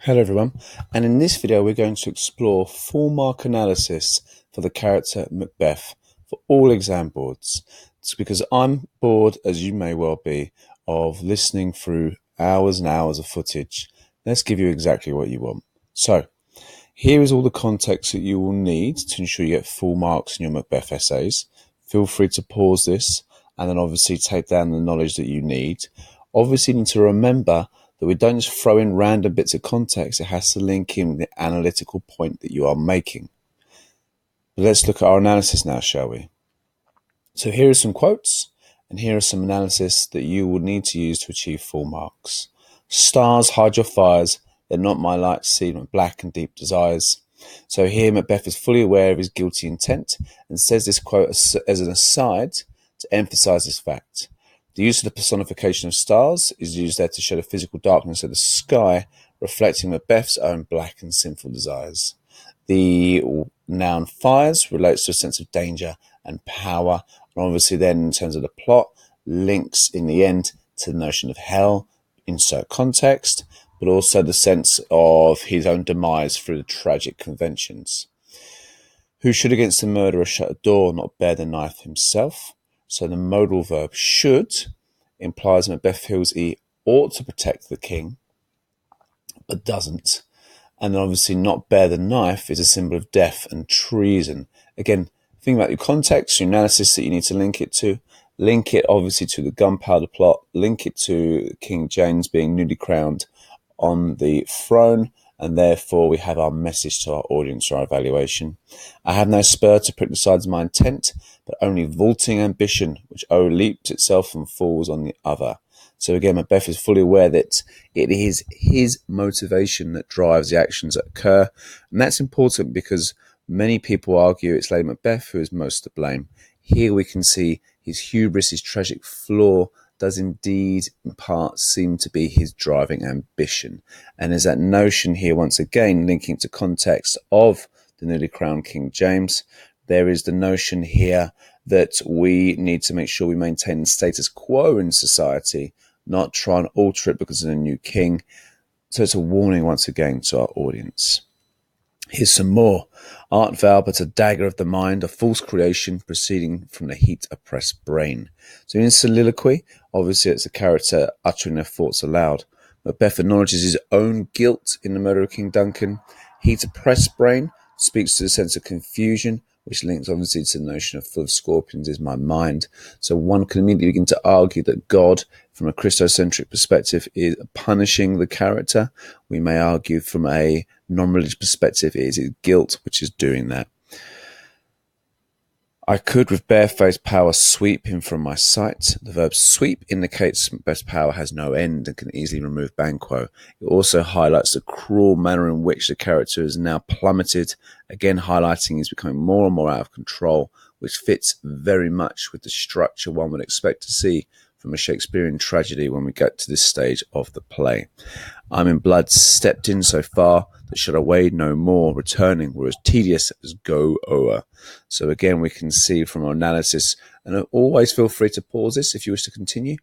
Hello everyone, and in this video we're going to explore full mark analysis for the character Macbeth for all exam boards. It's because I'm bored, as you may well be, of listening through hours and hours of footage. Let's give you exactly what you want. So, here is all the context that you will need to ensure you get full marks in your Macbeth essays. Feel free to pause this and then obviously take down the knowledge that you need. Obviously you need to remember that we don't just throw in random bits of context. It has to link in with the analytical point that you are making. But let's look at our analysis now, shall we? So here are some quotes, and here are some analysis that you will need to use to achieve full marks. Stars, hide your fires. They're not my light seen with black and deep desires. So here Macbeth is fully aware of his guilty intent and says this quote as an aside to emphasize this fact. The use of the personification of stars is used there to show the physical darkness of the sky, reflecting Macbeth's own black and sinful desires. The noun fires relates to a sense of danger and power, and obviously then in terms of the plot, links in the end to the notion of hell, insert context, but also the sense of his own demise through the tragic conventions. Who should against the murderer shut a door, not bear the knife himself? So the modal verb should implies Macbeth feels he ought to protect the king, but doesn't. And then obviously not bear the knife is a symbol of death and treason. Again, think about your context, your analysis that you need to link it to. Link it obviously to the gunpowder plot. Link it to King James being newly crowned on the throne, and therefore we have our message to our audience, our evaluation. I have no spur to prick the sides of my intent, but only vaulting ambition, which leaps itself and falls on the other. So again, Macbeth is fully aware that it is his motivation that drives the actions that occur, and that's important because many people argue it's Lady Macbeth who is most to blame. Here we can see his hubris, his tragic flaw, does indeed in part seem to be his driving ambition. And there's that notion here, once again, linking to context of the newly crowned King James. There is the notion here that we need to make sure we maintain the status quo in society, not try and alter it because of the new king. So it's a warning once again to our audience. Here's some more. Art thou but a dagger of the mind, a false creation proceeding from the heat-oppressed brain. So in soliloquy, obviously it's a character uttering their thoughts aloud. Macbeth acknowledges his own guilt in the murder of King Duncan. Heat-oppressed brain speaks to the sense of confusion, which links obviously to the notion of full of scorpions is my mind. So one can immediately begin to argue that God, from a Christocentric perspective, is punishing the character. We may argue from a non-religious perspective, it is his guilt which is doing that. I could with barefaced power sweep him from my sight. The verb sweep indicates Macbeth's power has no end and can easily remove Banquo. It also highlights the cruel manner in which the character is now plummeted, again highlighting he's becoming more and more out of control, which fits very much with the structure one would expect to see from a Shakespearean tragedy when we get to this stage of the play. I'm in blood stepped in so far that should I wade no more, returning were as tedious as go o'er. So again, we can see from our analysis, and always feel free to pause this if you wish to continue.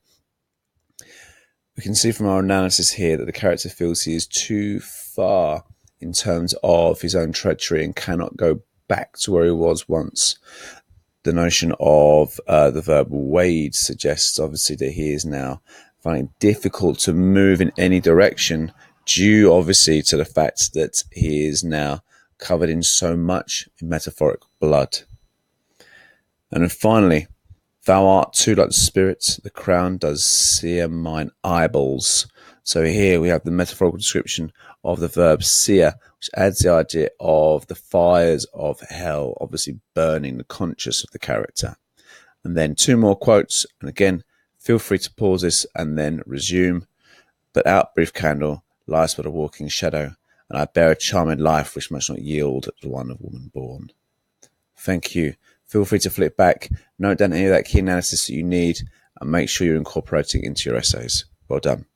We can see from our analysis here that the character feels he is too far in terms of his own treachery and cannot go back to where he was once. The notion of the verb wade suggests obviously that he is now finding it difficult to move in any direction due obviously to the fact that he is now covered in so much metaphoric blood. And then finally, thou art too like the spirit, the crown does sear mine eyeballs. So here we have the metaphorical description of the verb sear, which adds the idea of the fires of hell, obviously burning the conscience of the character. And then two more quotes, and again, feel free to pause this and then resume. But out, brief candle, lies but a walking shadow, and I bear a charmed life which must not yield the one of woman born. Thank you. Feel free to flip back, note down any of that key analysis that you need, and make sure you're incorporating into your essays. Well done.